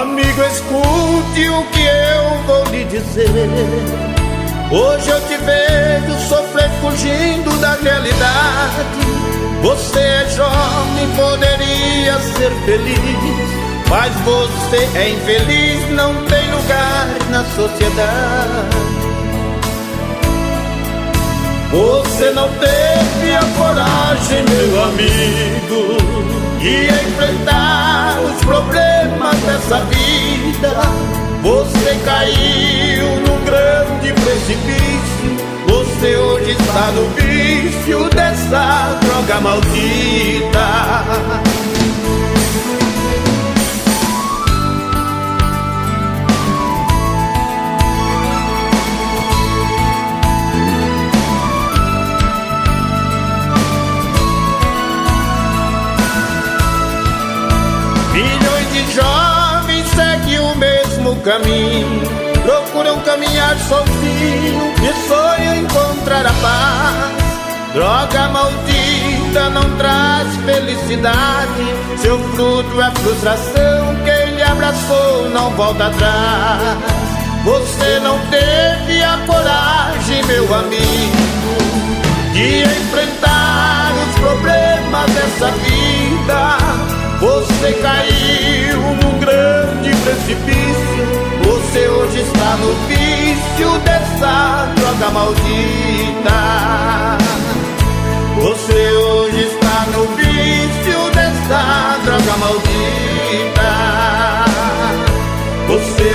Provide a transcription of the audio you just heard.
Amigo, escute o que eu vou lhe dizer. Hoje eu te vejo sofrer fugindo da realidade. Você é jovem, poderia ser feliz, mas você é infeliz, não tem lugar na sociedade. Você não teve a coragem, meu amigo, de enfrentar os problemas dessa vida. Você caiu num grande precipício. Você hoje está no vício dessa droga maldita. Milhões de jovens seguem o mesmo caminho, procuram caminhar sozinho e sonham encontrar a paz. Droga maldita não traz felicidade, seu fruto é frustração, quem lhe abraçou não volta atrás. Você não teve a coragem, meu amigo, de enfrentar os problemas dessa vida. Você caiu num grande precipício. Você hoje está no vício dessa droga maldita. Você hoje está no vício dessa droga maldita. Você